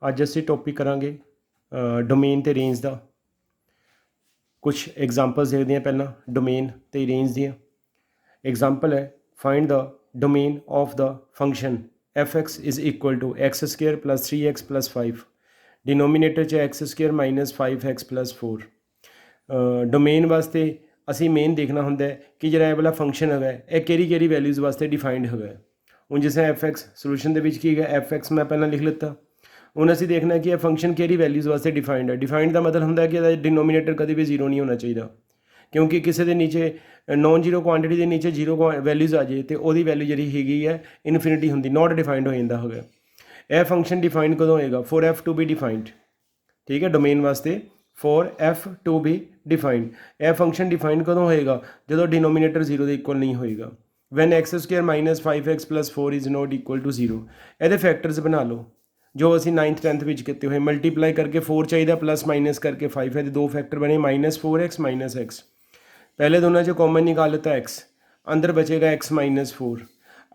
ਅੱਜ ਅਸੀਂ ਟੌਪਿਕ ਕਰਾਂਗੇ ਡੋਮੇਨ ਤੇ ਰੇਂਜ ਦਾ। ਕੁਛ ਐਗਜ਼ਾਮਪਲਸ ਦੇਖਦੇ ਹਾਂ ਪਹਿਲਾਂ ਡੋਮੇਨ ਤੇ ਰੇਂਜ ਦੀਆਂ। ਐਗਜ਼ਾਮਪਲ ਹੈ find the domain of the function fx is equal to x square plus 3x plus 5 denominator 'ਚ x square minus 5x plus 4। Domain ਵਾਸਤੇ ਅਸੀਂ ਮੇਨ ਦੇਖਣਾ ਹੁੰਦਾ ਹੈ ਕਿ ਜਿਹੜਾ ਇਹ ਵਾਲਾ ਫੰਕਸ਼ਨ ਹੈਗਾ ਇਹ ਕਿਹੜੀ ਵੈਲਿਊਜ਼ ਵਾਸਤੇ ਡਿਫਾਈਨਡ ਹੈਗਾ। ਹੁਣ ਜਿਸ ਤਰ੍ਹਾਂ fx ਸੋਲੂਸ਼ਨ ਦੇ ਵਿੱਚ ਕੀ ਹੈਗਾ fx ਮੈਂ ਪਹਿਲਾਂ ਲਿਖ ਲਿੱਤਾ। ਹੁਣ ਅਸੀਂ ਦੇਖਣਾ ਕਿ ਇਹ ਫੰਕਸ਼ਨ ਕਿਹੜੀ ਵੈਲਿਊਜ਼ ਵਾਸਤੇ ਡਿਫਾਈਨਡ ਹੈ। ਡਿਫਾਈਨਡ ਦਾ ਮਤਲਬ ਹੁੰਦਾ ਕਿ ਇਹਦਾ ਡਿਨੋਮੀਨੇਟਰ ਕਦੇ ਵੀ ਜ਼ੀਰੋ ਨਹੀਂ ਹੋਣਾ ਚਾਹੀਦਾ, ਕਿਉਂਕਿ ਕਿਸੇ ਦੇ ਨੀਚੇ ਨੋਨ ਜ਼ੀਰੋ ਕੁਆਂਟਿਟੀ ਦੇ ਨੀਚੇ ਜ਼ੀਰੋ ਵੈਲਿਊਜ਼ ਆ ਜਾਏ ਤੇ ਉਹਦੀ ਵੈਲਿਊ ਜਿਹੜੀ ਹੈਗੀ ਹੈ ਇਨਫਿਨਿਟੀ ਹੁੰਦੀ, ਨਾਟ ਡਿਫਾਈਨਡ ਹੋ ਜਾਂਦਾ ਹੋਵੇ। ਇਹ ਫੰਕਸ਼ਨ ਡਿਫਾਈਨਡ ਕਦੋਂ ਹੋਏਗਾ? For f to be defined. ਠੀਕ ਹੈ, ਡੋਮੇਨ ਵਾਸਤੇ for f to be defined. ਇਹ ਫੰਕਸ਼ਨ ਡਿਫਾਈਨਡ ਕਦੋਂ ਹੋਏਗਾ? ਜਦੋਂ ਡਿਨੋਮੀਨੇਟਰ ਜ਼ੀਰੋ ਦੇ ਇਕੁਅਲ ਨਹੀਂ ਹੋਏਗਾ। When x square minus 5x plus 4 is not equal to zero. ਇਹਦੇ ਫੈਕਟਰਸ ਬਣਾ ਲਓ ਜੋ ਅਸੀਂ 9th 10th ਵਿੱਚ ਕੀਤੇ ਹੋਏ। ਮਲਟੀਪਲਾਈ ਕਰਕੇ 4 ਚਾਹੀਦਾ, ਪਲੱਸ ਮਾਈਨਸ ਕਰਕੇ 5 ਹੈ, ਤੇ ਦੋ ਫੈਕਟਰ ਬਣੇ ਮਾਈਨਸ 4x ਮਾਈਨਸ x। पहले दोनों चो कॉमन निकाल लेता x, अंदर बचेगा x माइनस 4।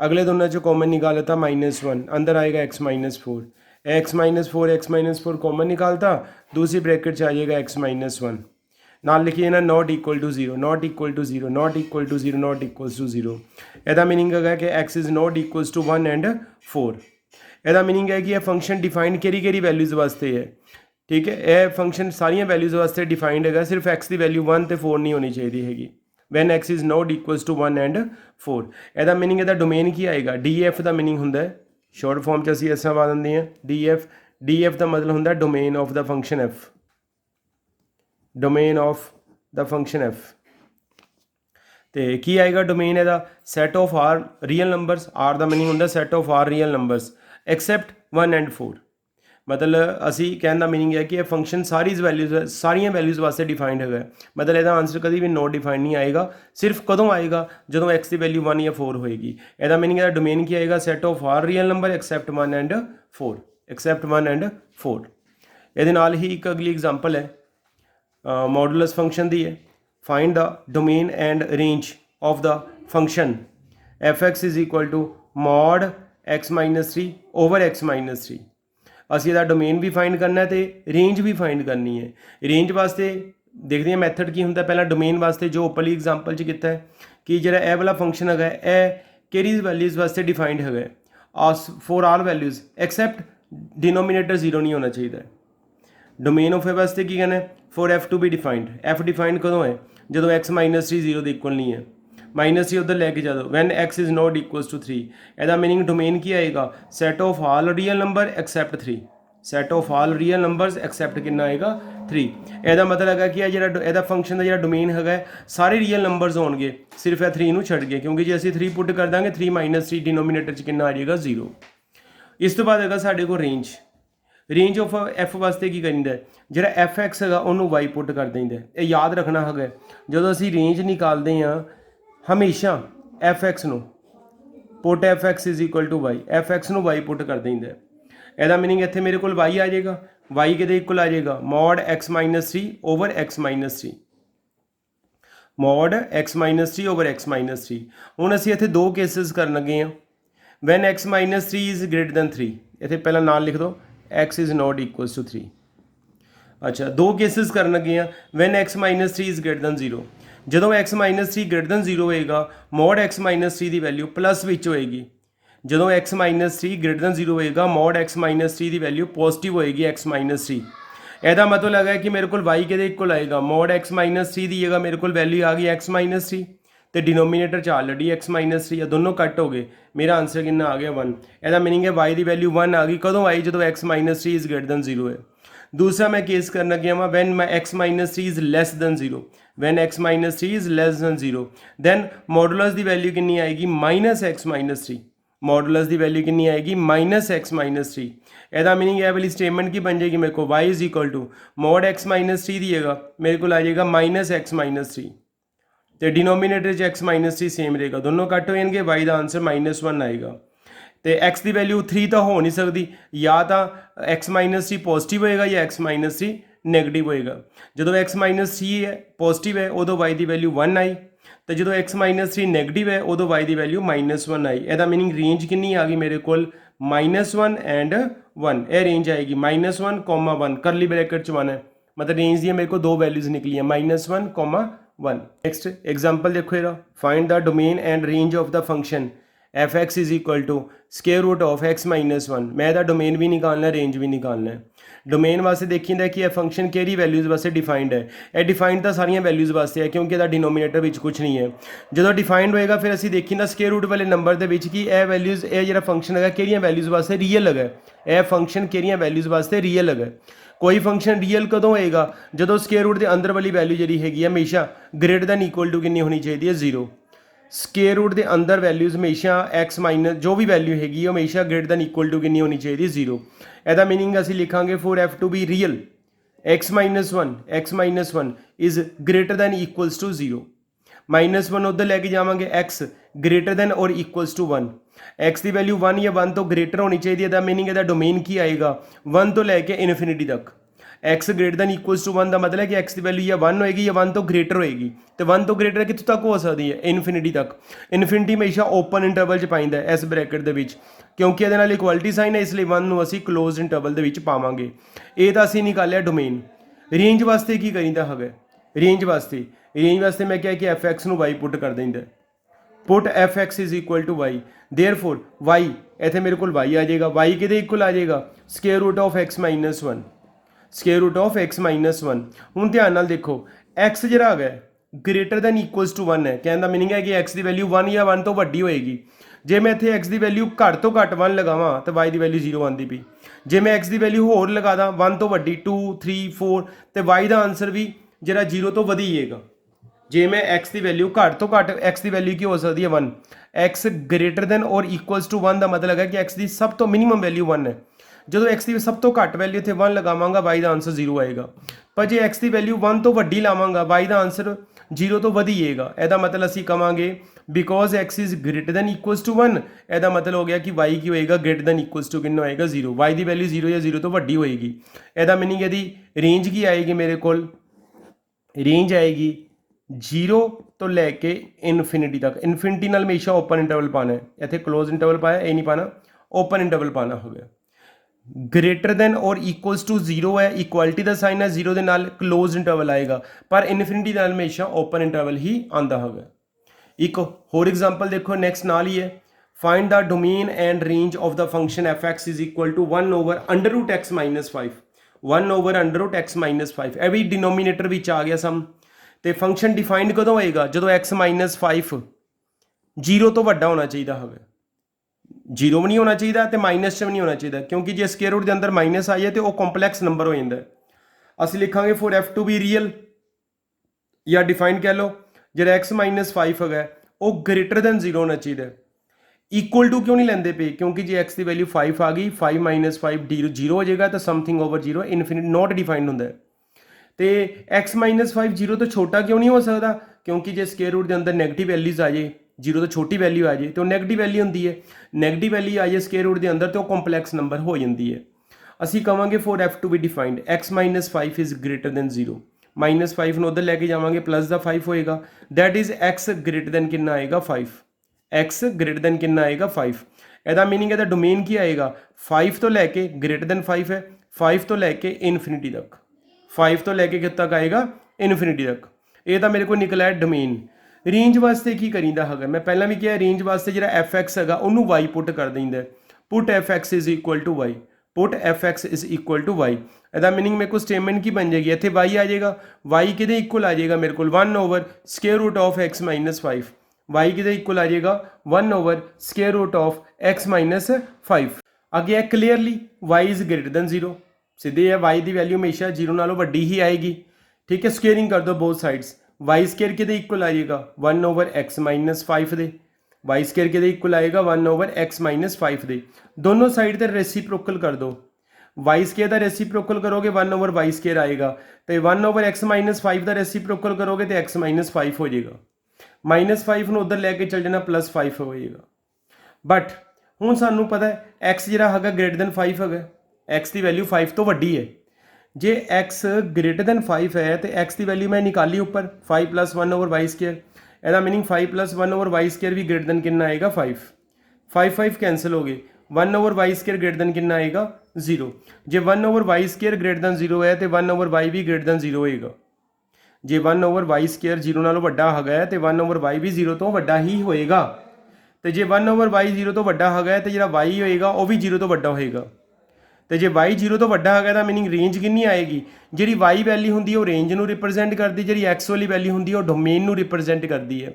अगले दोनों चो कॉमन निकाल लेता -1, अंदर आएगा x minus 4। x minus 4 common निकालता, दूसरी ब्रैकेट से आ जाएगा x माइनस 1। नाल लिखिए ना not equal to zero, not equal to zero, not equal to zero, not equals to zero. ਇਹਦਾ मीनिंग है कि x is not equals to 1 and 4। ਇਹਦਾ मीनिंग है कि यह फंक्शन डिफाइंड ਕਿਹੜੀ वैल्यूज़ वास्ते है। ठीक है, यह फंक्शन सारिया वैल्यूज़ वास्ते डिफाइंड है, सिर्फ x की वैल्यू 1 तो 4 नहीं होनी चाहिए हैगी। When x is not equals to 1 and 4। ਇਹਦਾ मीनिंग ਇਹਦਾ डोमेन की आएगा? df ਦਾ मीनिंग ਹੁੰਦਾ है, शॉर्ट फॉर्म 'ਚ ਅਸੀਂ ਇਸ ਤਰ੍ਹਾਂ ਪਾ ਦਿੰਦੇ ਹਾਂ df ਦਾ ਮਤਲਬ ਹੁੰਦਾ domain of the function f, domain of the function f। ਤੇ ਕੀ ਆਏਗਾ ਡੋਮੇਨ ਇਹਦਾ? Set of R real numbers. R ਦਾ मीनिंग ਹੁੰਦਾ set of R real numbers except 1 and 4। मतलब ਅਸੀਂ ਕਹਿਣ ਦਾ मीनिंग है कि यह फंक्शन सारिया वैल्यूज़ वास्ते डिफाइंड है। मतलब ਇਹਦਾ आंसर कभी भी नॉट डिफाइंड नहीं आएगा, सिर्फ कदों आएगा ਜਦੋਂ x की वैल्यू 1 या 4 होएगी। ਇਹਦਾ मीनिंग ਇਹਦਾ डोमेन की आएगा set of R real number except 1 and 4, except 1 and 4। ਇਹਦੇ ਨਾਲ ही एक अगली एग्जाम्पल है मॉडुलस फंक्शन दी है। Find the domain and range of the function fx is equal to mod x minus 3 over x minus 3। ਅਸੀਂ ਇਹਦਾ ਡੋਮੇਨ ਵੀ find ਕਰਨਾ ਤੇ ਰੇਂਜ ਵੀ ਫਾਈਂਡ ਕਰਨੀ ਹੈ। ਰੇਂਜ ਵਾਸਤੇ ਦੇਖਦੇ ਹਾਂ ਮੈਥਡ ਕੀ ਹੁੰਦਾ। ਪਹਿਲਾਂ ਡੋਮੇਨ ਵਾਸਤੇ ਜੋ ਉੱਪਰਲੀ ਐਗਜ਼ਾਮਪਲ 'ਚ ਕੀਤਾ ਹੈ ਕਿ ਜਿਹੜਾ ਇਹ ਵਾਲਾ ਫੰਕਸ਼ਨ ਹੈਗਾ ਇਹ ਕਿਹੜੀ ਵੈਲਿਊਜ਼ ਵਾਸਤੇ ਡਿਫਾਈਂਡ ਹੈਗਾ? For all values except denominator zero ਨਹੀਂ ਹੋਣਾ ਚਾਹੀਦਾ। ਡੋਮੇਨ ਆਫ ਵਾਸਤੇ ਕੀ ਕਹਿਣਾ? For f to be defined. f defined ਕਦੋਂ ਹੈ? ਜਦੋਂ x ਮਾਈਨਸ 3 ਜ਼ੀਰੋ ਦੇ ਇਕੁਅਲ ਨਹੀਂ ਹੈ। माइनस 3 उधर लेके जा दो। When x is not equals to 3। ਇਹਦਾ मीनिंग डोमेन की आएगा set of all real number except 3। Set of all real numbers except कितना आएगा? 3। ਇਹਦਾ मतलब है कि ਜਿਹੜਾ ਇਹਦਾ ਫੰਕਸ਼ਨ ਦਾ ਜਿਹੜਾ ਡੋਮੇਨ ਹੈਗਾ ਸਾਰੇ ਰੀਅਲ ਨੰਬਰਸ ਹੋਣਗੇ, ਸਿਰਫ ਇਹ 3 ਨੂੰ ਛੱਡ ਕੇ, ਕਿਉਂਕਿ ਜੇ ਅਸੀਂ 3 ਪੁੱਟ ਕਰ ਦਾਂਗੇ 3 ਮਾਈਨਸ 3 ਡਿਨੋਮੀਨੇਟਰ 'ਚ ਕਿੰਨਾ ਆ ਜਾਏਗਾ? 0। ਇਸ ਤੋਂ ਬਾਅਦ ਹੈਗਾ ਸਾਡੇ ਕੋਲ ਰੇਂਜ। ਰੇਂਜ ਆਫ f ਵਾਸਤੇ ਕੀ ਕਰੀਦਾ? ਜਿਹੜਾ fx ਹੈਗਾ ਉਹਨੂੰ y ਪੁੱਟ ਕਰ ਦਿੰਦਾ। ਇਹ ਯਾਦ ਰੱਖਣਾ ਹੈਗਾ ਜਦੋਂ ਅਸੀਂ ਰੇਂਜ ਨਿਕਾਲਦੇ ਹਾਂ हमेशा fx ਨੂੰ put fx is equal to y, fx ਨੂੰ y ਪੁੱਟ ਕਰ ਦਿੰਦਾ। ਇਹਦਾ मीनिंग ਇੱਥੇ ਮੇਰੇ ਕੋਲ y ਆ ਜਾਏਗਾ, y ਕਿਹਦੇ ਇਕੁਅਲ ਆ ਜਾਏਗਾ? Mod x minus 3 over x minus 3, mod x minus 3 over x minus 3। ਹੁਣ ਅਸੀਂ ਇੱਥੇ ਦੋ ਕੇਸਿਸ ਕਰਨ ਲੱਗੇ ਹਾਂ। When x minus 3 is greater than 3, ਇੱਥੇ ਪਹਿਲਾਂ ਨਾਲ ਲਿਖ ਦਿਓ x is not equals to 3। ਅੱਛਾ, ਦੋ ਕੇਸਿਸ ਕਰਨ ਲੱਗੇ ਹਾਂ। When x minus 3 is greater than 0। ਜਦੋਂ x ਮਾਈਨਸ 3 ਗ੍ਰੇਟਰ ਦੈਨ 0 ਹੋਏਗਾ ਮੋਡ x ਮਾਈਨਸ 3 ਦੀ ਵੈਲਿਊ ਪਲੱਸ ਵਿੱਚ ਹੋਏਗੀ। ਜਦੋਂ x ਮਾਈਨਸ 3 ਗ੍ਰੇਟਰ ਦੈਨ 0 ਹੋਏਗਾ ਮੋਡ x ਮਾਈਨਸ 3 ਦੀ ਵੈਲਿਊ ਪੋਜ਼ਿਟਿਵ ਹੋਏਗੀ x ਮਾਈਨਸ 3। ਇਹਦਾ ਮਤਲਬ ਹੈਗਾ ਕਿ ਮੇਰੇ ਕੋਲ y ਕਿਹਦੇ ਇਕੁਅਲ ਆਏਗਾ? ਮੋਡ x ਮਾਈਨਸ 3 ਦੀ ਜਗ੍ਹਾ ਮੇਰੇ ਕੋਲ ਵੈਲਿਊ ਆ ਗਈ x ਮਾਈਨਸ 3 ਤੇ ਡਿਨੋਮੀਨੇਟਰ 'ਚ ਆਲਰੇਡੀ x ਮਾਈਨਸ 3 ਆ, ਦੋਨੋਂ ਕੱਟ ਹੋ ਗਏ। ਮੇਰਾ ਆਂਸਰ ਕਿੰਨਾ ਆ ਗਿਆ? 1। ਇਹਦਾ मीनिंग है y ਦੀ ਵੈਲਿਊ 1 ਆ ਗਈ। ਕਦੋਂ ਆਈ? ਜਦੋਂ x minus 3 is greater than 0 ਹੈ। दूसरा मैं केस करना गया वहाँ when x minus 3 is less than 0। When x minus 3 is less than 0 then modulus की वैल्यू कितनी आएगी? Minus x minus 3। मॉडुलस की वैल्यू कितनी आएगी? Minus x minus 3। ਇਹਦਾ मीनिंग है वाली स्टेटमेंट की बन जाएगी मेरे को y is equal to mod x minus 3 दिएगा मेरे को आ जाएगा माइनस x माइनस 3 तो डिनोमीनेटर च x माइनस 3 सेम रहेगा, दोनों कट हो जाएंगे, y का आंसर -1 आएगा। तो x की वैल्यू 3 तो हो नहीं सकती, या तो x माइनस 3 पॉजिटिव होएगा या x माइनस 3 नैगेटिव होएगा। जो x माइनस 3 है पॉजिटिव है उदों y की वैल्यू 1 आई, तो जो x-3 नैगेटिव है उदों y की वैल्यू -1 आई। ਇਹਦਾ मीनिंग रेंज कितनी आ गई मेरे को -1 एंड 1। यह रेंज आएगी -1, 1 करली ब्रैकेट च 1 है, मतलब रेंज दी मेरे को दो वैल्यूज निकली है -1, 1। नेक्स्ट एग्जाम्पल देखो ये, find the domain and range of the function f(x) is equal to square root of x-1। मैं ਇਹਦਾ डोमेन भी निकालना है, रेंज भी निकालना है। डोमेन वास्ते देखिंदा कि यह फंक्शन किहड़ी वैल्यूज़ वास्ते डिफाइंड है। यह डिफाइंड तो सारिया वैल्यूज़ वास्ते है क्योंकि इसका डिनोमीनेटर विच कुछ नहीं है। जो डिफाइंड होएगा फिर असीं देखिंदा स्केयर रूट वाले नंबर के विच कि यह वैल्यूज़ यह जिहड़ा फंक्शन है किहड़ियां वैल्यूज़ वास्ते रियल है। यह फंक्शन किहड़ियां वैल्यूज़ वास्ते रियल है। कोई फंक्शन रियल कदों होएगा जो स्केयर रूट के अंदर वाली वैल्यू जी हैगी हमेशा ग्रेटर दैन इक्वल टू कितनी होनी चाहिए है 0। स्केयर रूट के अंदर वैल्यूज़ हमेशा x- जो भी वैल्यू हैगी हमेशा ग्रेटर दैन इक्वल टू कितनी होनी चाहिए 0। ਇਹਦਾ मीनिंग असीं लिखांगे for f to be real x-1 is greater than equals to 0। -1 उधर लैके जावांगे x ग्रेटर दैन और इक्वल्स टू 1। x की वैल्यू 1 या 1 तो ग्रेटर होनी चाहिए। ਇਹਦਾ मीनिंग ਇਹਦਾ डोमेन की आएगा 1 तो लैके इनफिनिटी तक। x greater than equals to 1 का मतलब है कि x की वैल्यू या 1 होएगी या 1 तो ग्रेटर होएगी। तो 1 तो ग्रेटर कितों तक हो सकती है? इनफिनिटी तक। इनफिनिटी हमेशा ओपन इंटरवल च पाइंदा है इस ब्रैकेट के विच, क्योंकि ये इक्वालिटी साइन है इसलिए 1 नूं असीं क्लोज इंटरवल के विच पावांगे। ये तो असीं निकालिया डोमेन। रेंज वास्ते की करीदा है? रेंज वास्ते मैं क्या कि f(x) नूं y पुट कर देंगे। Put f(x) is equal to y। Therefore y इत्थे मेरे को y आ जाएगा। y किहदे इक्वल आ जाएगा? Square root of x-1। Square root of x-1। हुण ध्यान नाल देखो x जिहड़ा है ग्रेटर दैन इक्वल्स टू 1 है। कहने का मीनिंग है कि x की वैल्यू 1 या 1 तो वड्डी होएगी। जे मैं इत्थे x की वैल्यू घट तो घट 1 लगावां तो y की वैल्यू 0 आती पई। जे मैं x की वैल्यू होर लगा दा 1 तो वड्डी 2 3 4 तो y का आंसर भी जिहड़ा 0 तो वधी जाएगा। जे मैं x की वैल्यू घट तो घट x की वैल्यू की हो सकती है 1। x ग्रेटर दैन और इक्वल्स टू 1 का मतलब है कि x की सब तो मिनीमम वैल्यू 1 है। जो x की सब तो घट वैल्यू इत्थे 1 लगावांगा y का आंसर 0 आएगा। पर जे x की वैल्यू 1 तो वड्डी लावांगा y का आंसर 0 तो वधी जाएगा। ਇਹਦਾ मतलब असीं कहांगे because x is greater than equals to 1। ਇਹਦਾ मतलब हो गया कि y की होएगा ग्रेटर दैन इक्वल्स टू कितना होएगा 0। y की वैल्यू 0 या 0 तो वड्डी होएगी। ਇਹਦਾ मीनिंग यदि रेंज की आएगी मेरे को, रेंज आएगी 0 तो लैके इनफिनिटी तक। इनफिनिटी नाल हमेशा ओपन इंटरवल पाना है। इत्थे क्लोज इंटरवल पाया, ये नहीं पाना, ओपन इंटरवल पाना हो गया। ग्रेटर दैन और इक्वल्स टू 0 है, इक्वालिटी का साइन है 0 के नाल क्लोज इंटरवल आएगा, पर इनफिनिटी नाल हमेशा ओपन इंटरवल ही आता होगा। एक होर एग्जाम्पल देखो नेक्स्ट नाल ही है। Find the domain and range of the function f(x) is equal to 1/√x-5। 1/√x-5 यह भी डिनोमीनेटर भी आ गया सम। तो फंक्शन डिफाइंड कदों होएगा? जो x-5 0 तो वड्डा होना चाहिए होगा। 0 भी नहीं होना चाहिए तो माइनस च भी नहीं होना चाहिए, क्योंकि जो स्केयर रूट के अंदर माइनस आ जाए तो वह कॉम्पलैक्स नंबर हो जाता है। असीं लिखांगे for f to be real या डिफाइंड कह लो जो x-5 है वह ग्रेटर दैन 0 होना चाहिए। इक्वल टू क्यों नहीं लेंदे पे? क्योंकि जो x की वैल्यू 5 आ गई 5 - 5 0 हो जाएगा तो something over 0 infinite not defined होंगे। तो x-5 0 तो छोटा क्यों नहीं हो सकता? क्योंकि जो स्केयर रूट के अंदर नैगेटिव वैल्यूज आ जाए, 0 तो छोटी वैल्यू आ जाए तो नैगेटिव वैल्यू होंगी है। नैगेटिव वैल्यू आ जाए स्केयर रूट के अंदर तो कॉम्पलैक्स नंबर हो जाती है। असीं कहांगे for f to be defined x-5 is greater than 0। -5 ਨੂੰ उधर लैके जावांगे प्लस का 5 होएगा। That is x greater then कितना आएगा 5। x ग्रेटर दैन कितना आएगा 5। ਇਹਦਾ मीनिंग ਇਹਦਾ डोमेन की आएगा 5 तो लैके ग्रेटर दैन 5 है, 5 तो लैके इनफिनिटी तक, 5 तो लैके कित तक आएगा इनफिनिटी तक। ये तो मेरे को निकला है डोमेन। रेंज वास्ते की करीदा है? मैं पहला भी किया रेंज वास्ते जो f(x) है उन्होंने y पुट कर देंगे। Put f(x) is equal to y। Put f(x) is equal to y। ਇਹਦਾ मीनिंग मेरे को स्टेटमेंट की बन जाएगी? इतने y आ जाएगा, y किधे इक्वल आ जाएगा मेरे को 1/√x-5। y किधे इक्वल आ जाएगा 1/√x-5। अगे है clearly y is greater than 0। सीधे है y की वैल्यू हमेशा 0 नालों वड्डी ही आएगी। ठीक है, स्केयरिंग कर दो बोथ साइड्स। वाई स्केयर किहदे इक्वल आ जाएगा 1/x-5 दे। वाई स्केयर किहदे इक्वल आएगा 1/x-5 दे। दोनों साइड ते रेसिप्रोकल कर दो। वाई स्केयर का रेसिप्रोकल करोगे 1/y स्केयर आएगा, तो 1/x-5 का रेसिप्रोकल करोगे तो x-5 हो जाएगा। -5 नूं उधर लैके चल जाना +5 हो जाएगा। बट हुण सानूं पता है x जिहड़ा हैगा ग्रेटर दैन 5 है, x की वैल्यू 5 तो वड्डी है। जे x ग्रेटर दैन 5 है तो x की वैल्यू मैं निकाली ऊपर 5 + 1/y स्केयर। ਇਹਦਾ meaning 5 plus 1 over y square भी ग्रेटर देन कितना आएगा 5 5 कैंसिल हो गए 1 over y square greater than कितना आएगा 0 जे 1 over y square greater than 0 है तो 1 ओवर वाई भी ग्रेटर देन 0 होएगा जे 1 ओवर वाई स्केयर 0 नालों वड्डा हैगा तो 1 ओवर वाई भी 0 तो वड्डा ही होएगा तो जे 1 ओवर वाई 0 तो वड्डा हैगा तो जिहड़ा वाई होएगा वह भी 0 तो वड्डा होएगा तो जे वाई 0 तो वड्डा हैगा तो मीनिंग रेंज कितनी आएगी जी वाई वैल्यू होंगी वो रेंज में रिप्रजेंट करती जी एक्स वाली वैल्यू होंगी वो डोमेन में रिप्रजेंट करती है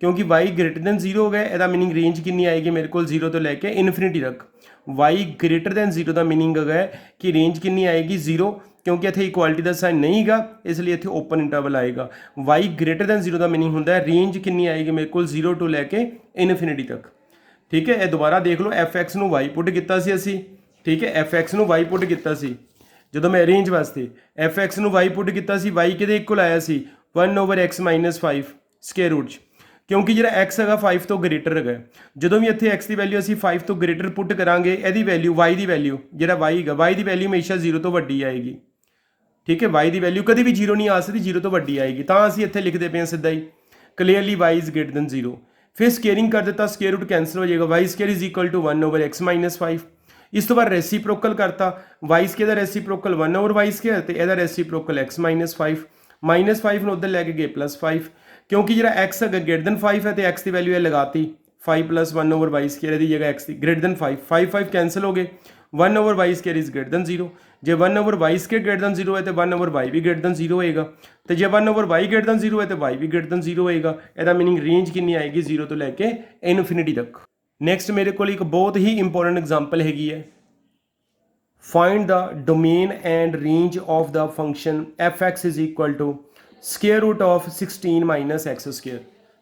क्योंकि वाई ग्रेटर देन 0 हो गया यदा मीनिंग रेंज कितनी आएगी मेरे को 0 तो लैके इनफिनिटी तक वाई ग्रेटर देन 0 का मीनिंग है कि रेंज कितनी आएगी 0 क्योंकि इतने इक्वालिटी का साइन नहीं गा इसलिए इतने ओपन इंटरवल आएगा वाई ग्रेटर देन 0 का मीनिंग होंगे रेंज कितनी आएगी मेरे को 0 टू लैके इनफिनिटी तक ठीक है। ये दोबारा देख लो एफ एक्स ਨੂੰ वाई पुट किया असी ठीक है एफ एक्स ਨੂੰ वाई पुट किया जो मैं रेंज वास्ते एफ एक्स ਨੂੰ वाई पुट किया वाई कि इक्वल आया 1 over x minus 5 square root क्योंकि जो एक्स है 5 तो ग्रेटर है जो भी इतने एक्स की वैल्यू असी 5 तो ग्रेटर पुट करांगे यदि वैल्यू वाई की वैल्यू जो वाई है वाई की वैल्यू हमेशा 0 तो वड्डी आएगी ठीक है वाई की वैल्यू कभी भी 0 नहीं आ सकती 0 तो वड्डी आएगी तो असी इतने लिखते पे सीधा ही clearly y is greater than 0 फिर स्केयरिंग कर दिता स्केयर रूट कैंसिल हो जाएगा y square is equal to 1 over x minus 5 इस तो बाद रेसीप्रोकल करता वाई स्केयर का रेसीप्रोकल 1 ओवर वाई स्केयर तो यदा रेसीप्रोकल एक्स माइनस 5 उधर लैके गए प्लस 5 क्योंकि जो एक्स है ग्रेटर देन 5 है तो एक्स की वैल्यू है लगाती 5 प्लस 1 ओवर वाई स्केयर की जगह एक्स की ग्रेटर देन 5 कैंसिल हो गए 1 over y square is greater than 0 जे 1 over y square greater than 0 है तो 1 ओवर वाई भी ग्रेटर देन 0 होएगा तो जे 1 ओवर वाई ग्रेटर देन 0 है तो वाई भी ग्रेटर देन 0 होएगा यदा मीनिंग रेंज कितनी आएगी 0 तो लैके इनफिनिटी तक। नैक्सट मेरे को एक बहुत ही इंपॉर्टेंट एग्जाम्पल हैगी है find the domain and range of the function f x is equal to square root of 16 minus x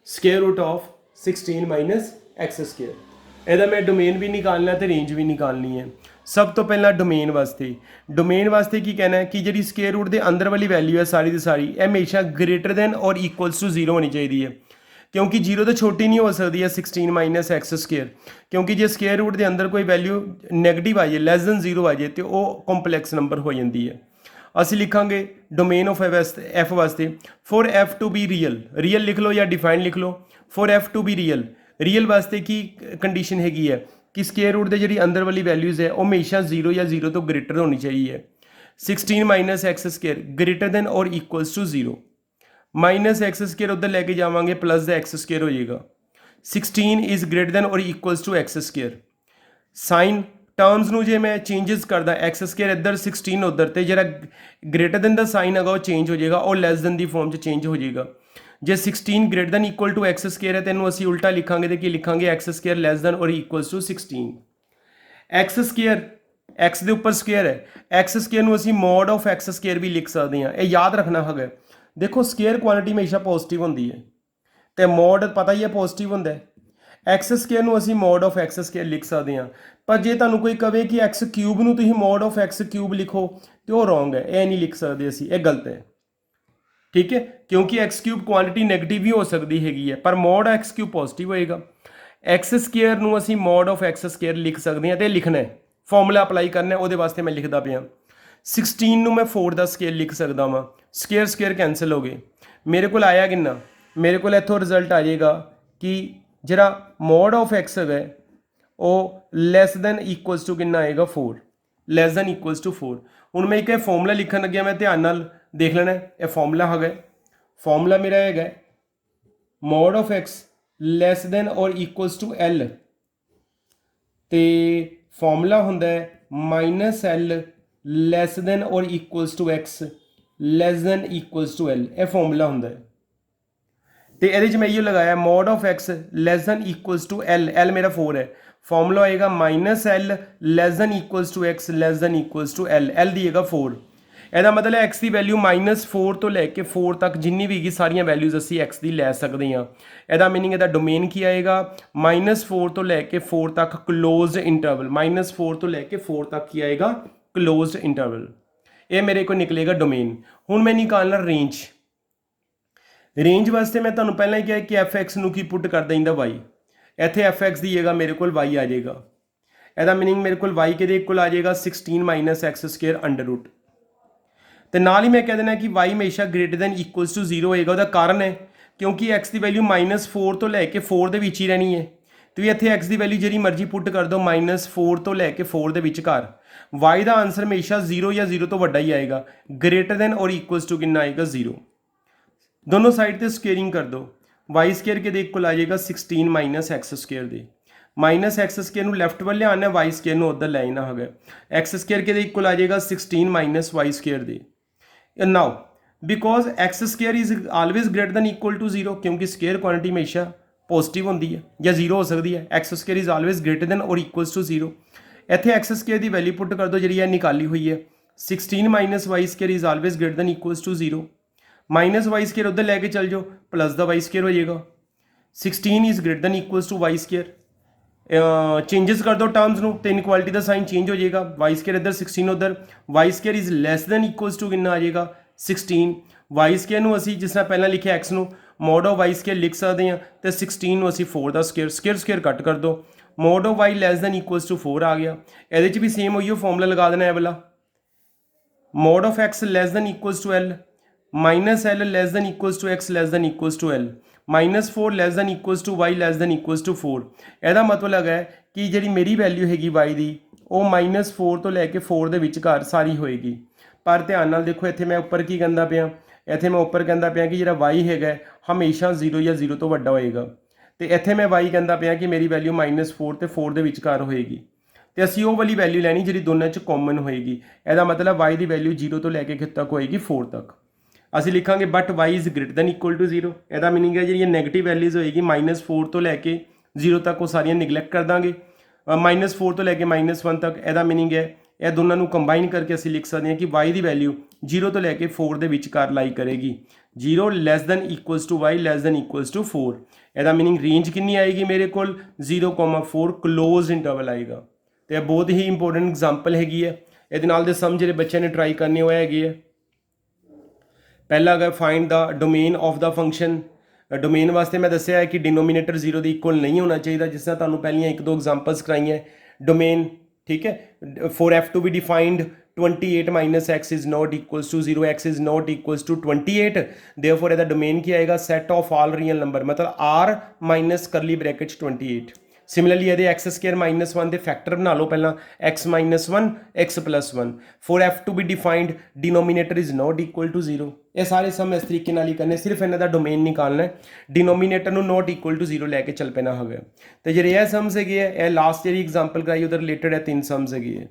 square root of 16 minus x square यदा मैं डोमेन भी निकालना तो रेंज भी निकालनी है। सब तो पहला डोमेन वास्ते की कहना है कि जी स्केयर रूट के अंदर वाली वैल्यू है सारी की सारी यह हमेशा ग्रेटर दैन और इक्वल्स टू 0 होनी चाहिए है क्योंकि 0 तो छोटी नहीं हो सकती है 16 माइनस एक्स स्केयर क्योंकि जो स्केयर रूट के अंदर कोई वैल्यू नैगेटिव आ जाए लैस दैन 0 आ जाए तो वह कॉम्पलैक्स नंबर हो जाती है। असी लिखांगे डोमेन ऑफ एफ वास्ते for F to be real लिख लो या डिफाइन लिख लो for F to be real वास्ते की कंडीशन हैगी है कि स्केयर रूट के जी अंदर वाली वैल्यूज़ है वो हमेशा 0 या 0 तो ग्रेटर होनी चाहिए 16 minus x square greater than और equals to 0 minus x square उधर लैके जावांगे प्लस द एक्स स्केयर हो जाएगा 16 इज ग्रेटर दैन और equals to x square sign terms में जे मैं चेंजेस करदा एक्स स्केयर इधर 16 उधर तो जरा ग्रेटर दैन का साइन है वो चेंज हो जाएगा और लैस दैन की फॉर्म चेंज हो जाएगा जे 16 greater than equal to x square है तो असी उल्टा लिखांगे तो कि लिखांगे एक्स स्केयर लैस दैन और equals to 16 x square x के उपर स्केयर है एक्स स्केयर असी मॉड ऑफ एक्स स्केयर भी लिख सकते हैं ये याद रखना है देखो स्केयर क्वांटिटी हमेशा पॉजिटिव होंगी है तो मॉड पता ही है पॉजिटिव होंगे एक्स स्केयर असी मॉड ऑफ एक्स स्केयर लिख सकते हैं पर जे तुहानूं कोई कहे कि एक्स क्यूब नूं तुसीं मॉड ऑफ एक्स क्यूब लिखो तो वह रॉन्ग है यह नहीं लिख सकते असी ये गलत है ठीक है क्योंकि एक्स क्यूब क्वांटिटी नैगेटिव भी हो सकती हैगी है पर मॉड एक्स क्यूब पॉजिटिव होएगा एक्स स्केयर नूं असी मॉड ऑफ एक्स स्केयर लिख सकते हैं तो लिखना है फॉर्मूला अप्लाई करना है वो वास्ते मैं लिखता पाया 16 नूं मैं 4 का स्केयर लिख सकता वा स्केयर कैंसिल हो गए मेरे को आया कितना मेरे को इत्थों रिजल्ट आ जाएगा कि जरा मॉड ऑफ एक्स है वो लैस दैन इक्वल्स टू कितना आएगा 4 लैस दैन इक्वल्स टू 4 हुण मैं एक फॉर्मूला लिखन लग्या मैं ध्यान नाल देख लेना यह फॉर्मूला है फॉर्मूला मेरा है mod of x less than और इक्वल्स टू एल तो फॉर्मूला होंदा है माइनस एल लैस दैन और equals to x less than equals to L यह फॉर्मूला होंदा है तो ये मैं ये लगाया mod of x less than equals to L मेरा 4 है फॉर्मूला आएगा minus L less than equals to x less than equals to L दिएगा 4 ਇਹਦਾ मतलब एक्स की वैल्यू -4 तो लैके 4 तक जिन्नी भी सारिया वैल्यूज़ असी एक्स की लै सकते हैं ਇਹਦਾ मीनिंग ਇਹਦਾ डोमेन की आएगा -4 तो लैके 4 तक क्लोज्ड इंटरवल -4 तो लैके 4 तक की आएगा क्लोज्ड इंटरवल ये मेरे को निकलेगा डोमेन। हुण मैं निकालना रेंज वास्ते मैं तुहानूं पहलां ही कहा कि एफ एक्स नूं की पुट कर देंदा वाई इत्थे एफ एक्स दी जगह मेरे को वाई आ जाएगा ਇਹਦਾ मीनिंग मेरे को वाई के इक्वल आ जाएगा 16 minus x square under root तो नाल ही मैं कह देना कि वाई हमेशा ग्रेटर दैन इक्वल्स टू 0 होएगा। उसका कारण है क्योंकि एक्स की वैल्यू -4 तो लैके 4 ਦੇ ਵਿੱਚ ਹੀ ਰਹਿਣੀ ਹੈ। ਤੁਸੀਂ ਇੱਥੇ एक्स की वैल्यू ਜਿਹੜੀ ਮਰਜ਼ੀ ਪੁੱਟ ਕਰ ਦਿਓ -4 ਤੋਂ ਲੈ ਕੇ 4 ਦੇ ਵਿਚਕਾਰ। y ਦਾ ਆਨਸਰ ਹਮੇਸ਼ਾ 0 ਜਾਂ 0 ਤੋਂ ਵੱਡਾ ਹੀ ਆਏਗਾ, ਗ੍ਰੇਟਰ ਦੈਨ ਔਰ ਇਕੁਅਲਸ ਟੂ ਕਿੰਨਾ ਆਏਗਾ 0। दोनों साइड ਤੇ ਸਕੁਏਅਰਿੰਗ ਕਰ ਦਿਓ, वाई स्केयर के इक्वल आ जाएगा 16 माइनस एक्स स्केयर दे। माइनस एक्स स्केयर ਨੂੰ ਲੈਫਟ ਵੱਲ ਲਿਆਉਣਾ, वाई स्केयर ਨੂੰ ਉੱਧਰ ਲੈ ਜਾਣਾ ਹੈਗਾ। एक्स स्केयर के इक्वल आ जाएगा 16 माइनस वाई स्केयर दे। Now because x square is always greater than equal to 0, क्योंकि स्केयर क्वांटिटी हमेशा पॉजिटिव होती है या 0 हो सकती है। X square is always greater than और इक्वल्स टू 0। इत्थे एक्स स्केयर की वैल्यू पुट कर दो जी निकाली हुई है, 16 minus y square is always greater than equals to 0। Minus y square उधर लैके चल जाओ, प्लस द वाई स्केयर हो जाएगा। 16 is greater than equals to y square. Changes कर दो टर्म्स ਨੂੰ तो इनक्वालिटी का साइन चेंज हो जाएगा। वाई स्केयर इधर 16 उधर, y square is less than equals to कितना आ जाएगा 16। वाई स्केयर ਨੂੰ ਅਸੀਂ ਜਿਸ ਤਰ੍ਹਾਂ ਪਹਿਲਾਂ ਲਿਖਿਆ x ਨੂੰ ਮੋਡ ਆਫ ਵਾਈ ਸਕੇਅਰ ਲਿਖ ਸਕਦੇ ਹਾਂ, ਤੇ 16 ਨੂੰ ਅਸੀਂ 4 ਦਾ ਸਕੇਅਰ ਕੱਟ ਕਰ ਦੋ, mod of y less than equals to 4 ਆ ਗਿਆ। ਇਹਦੇ 'ਚ ਵੀ ਸੇਮ ਹੋਈ ਫਾਰਮੂਲਾ ਲਗਾ ਦੇਣਾ ਇਹ ਵਾਲਾ, mod of x less than equals to l minus L less than equals to x less than equals to l, -4 less than equals to y less than equals to 4। ਇਹਦਾ ਮਤਲਬ ਹੈ ਕਿ ਜਿਹੜੀ ਮੇਰੀ ਵੈਲਿਊ ਹੈਗੀ y ਦੀ ਉਹ -4 ਤੋਂ ਲੈ ਕੇ 4 ਦੇ ਵਿਚਕਾਰ ਸਾਰੀ ਹੋਏਗੀ। ਪਰ ਧਿਆਨ ਨਾਲ ਦੇਖੋ ਇੱਥੇ ਮੈਂ ਉੱਪਰ ਕੀ ਕਹਿੰਦਾ ਪਿਆ, ਇੱਥੇ ਮੈਂ ਉੱਪਰ ਕਹਿੰਦਾ ਪਿਆ ਕਿ ਜਿਹੜਾ y ਹੈਗਾ ਹਮੇਸ਼ਾ 0 ਜਾਂ 0 ਤੋਂ ਵੱਡਾ ਹੋਏਗਾ, ਤੇ ਇੱਥੇ ਮੈਂ y ਕਹਿੰਦਾ ਪਿਆ ਕਿ ਮੇਰੀ ਵੈਲਿਊ -4 ਤੇ 4 ਦੇ ਵਿਚਕਾਰ ਹੋਏਗੀ, ਤੇ ਅਸੀਂ ਉਹ ਵਾਲੀ ਵੈਲਿਊ ਲੈਣੀ ਜਿਹੜੀ ਦੋਨਾਂ 'ਚ ਕਾਮਨ ਹੋਏਗੀ। ਇਹਦਾ ਮਤਲਬ y ਦੀ ਵੈਲਿਊ 0 ਤੋਂ ਲੈ ਕੇ ਕਿੱਥੇ ਤੱਕ ਹੋਏਗੀ 4 ਤੱਕ। ਅਸੀਂ ਲਿਖਾਂਗੇ but y is greater than equal to 0। ਇਹਦਾ ਮੀਨਿੰਗ ਹੈ ਜਿਹੜੀਆਂ ਨੈਗੇਟਿਵ ਵੈਲਿਊਜ਼ ਹੋਏਗੀ -4 ਤੋਂ ਲੈ ਕੇ 0 ਤੱਕ ਉਹ ਸਾਰੀਆਂ ਨਿਗਲੈਕਟ ਕਰ ਦਾਂਗੇ। -4 ਤੋਂ ਲੈ ਕੇ -1 ਤੱਕ, ਇਹਦਾ ਮੀਨਿੰਗ ਹੈ ਇਹ ਦੋਨਾਂ ਨੂੰ ਕੰਬਾਈਨ ਕਰਕੇ ਅਸੀਂ ਲਿਖ ਸਕਦੇ ਹਾਂ ਕਿ y ਦੀ ਵੈਲਿਊ 0 ਤੋਂ ਲੈ ਕੇ 4 ਦੇ ਵਿਚਕਾਰ ਲਾਈ ਕਰੇਗੀ। 0 less than equals to y less than equals to 4। ਇਹਦਾ ਮੀਨਿੰਗ ਰੇਂਜ ਕਿੰਨੀ ਆਏਗੀ ਮੇਰੇ ਕੋਲ 0,4 ਕਲੋਜ਼ ਇੰਟਰਵਲ ਆਏਗਾ। ਤੇ ਇਹ ਬਹੁਤ ਹੀ ਇੰਪੋਰਟੈਂਟ ਐਗਜ਼ਾਮਪਲ ਹੈਗੀ ਹੈ। ਇਹਦੇ ਨਾਲ ਦੇ ਸਮ ਜਿਹੜੇ ਬੱਚਿਆਂ ਨੇ ਟਰਾਈ ਕਰਨੇ ਹੋਏ ਹੈਗੇ ਹੈ। पहला अगर find the domain of the function. Domain वास्ते मैं दसिया है कि डिनोमीनेटर 0 के इक्वल नहीं होना चाहिए, जिस तरह तुहानू पहलियां 1-2 एग्जाम्पल्स कराई हैं। डोमेन ठीक है, for F to be defined 28 minus x is not equals to 0, x is not equals to 28, therefore ਇਹਦਾ डोमेन ਕੀ आएगा set of all real number, मतलब r minus curly bracket 28। Similarly ये एक्स स्केयर -1 के factor बना लो पहला, x -1 x +1। For F to be defined denominator is not equal to 0। ये सारे सम इस तरीके नाल ही करने, सिर्फ इन्हों का डोमेन निकालना है, डिनोमीनेटर ਨੂੰ नॉट इक्वल टू 0 लैके चल पैना होगा। तो ਜਿਹੜੇ ਇਹ सम्स है ये लास्ट ਜਿਹੜੀ एग्जाम्पल कराई उधर रिलेटेड है 3 सम्स है।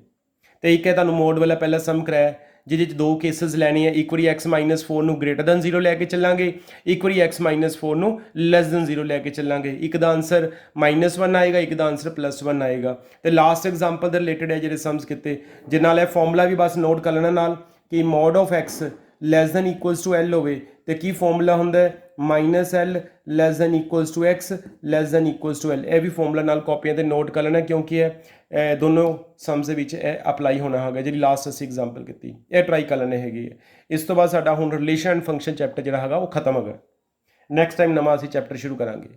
तो एक है तुहानू मोड वाला पहला सम कराया ਜਿਹਦੇ 'ਚ 2 केसिस ਲੈਣੇ ਆ। ਇੱਕ ਵਾਰੀ x -4 ਨੂੰ ਗ੍ਰੇਟਰ ਦੈਨ 0 ਲੈ ਕੇ ਚੱਲਾਂਗੇ, ਇੱਕ ਵਾਰੀ x -4 ਨੂੰ ਲੈਸ ਦੈਨ 0 ਲੈ ਕੇ ਚੱਲਾਂਗੇ। ਇੱਕ ਦਾ ਆਨਸਰ -1 ਆਏਗਾ, ਇੱਕ ਦਾ ਆਨਸਰ +1 ਆਏਗਾ। ਤੇ ਲਾਸਟ ਐਗਜ਼ਾਮਪਲ ਦੇ ਰਿਲੇਟਡ ਹੈ ਜਿਹੜੇ सम्स ਕੀਤੇ, ਜਿਹਦੇ ਨਾਲ ਇਹ ਫਾਰਮੂਲਾ ਵੀ ਬਸ ਨੋਟ ਕਰ ਲੈਣਾ ਨਾਲ ਕਿ mod of x less than equals to l ਹੋਵੇ ਤੇ ਕੀ ਫਾਰਮੂਲਾ ਹੁੰਦਾ ਹੈ -l less than equals to x less than equals to l। ਇਹ ਵੀ ਫਾਰਮੂਲਾ ਨਾਲ ਕਾਪੀਆਂ ਤੇ ਨੋਟ ਕਰ ਲੈਣਾ, ਕਿਉਂਕਿ ਇਹ ਦੋਨੋਂ सम्स ਦੇ ਵਿੱਚ ਇਹ ਅਪਲਾਈ ਹੋਣਾ ਹੈਗਾ। ਜਿਹੜੀ ਲਾਸਟ ਅਸੀਂ ਐਗਜ਼ਾਮਪਲ ਕੀਤੀ ਇਹ ਟਰਾਈ ਕਰ ਲੈਣੇ ਹੈਗੀ ਹੈ। ਇਸ ਤੋਂ ਬਾਅਦ ਸਾਡਾ ਹੁਣ ਰਿਲੇਸ਼ਨ ਐਂਡ ਫੰਕਸ਼ਨ ਚੈਪਟਰ ਜਿਹੜਾ ਹੈਗਾ ਉਹ ਖਤਮ ਹੋ ਗਿਆ। ਨੈਕਸਟ ਟਾਈਮ ਨਵਾਂ ਅਸੀਂ ਚੈਪਟਰ ਸ਼ੁਰੂ ਕਰਾਂਗੇ।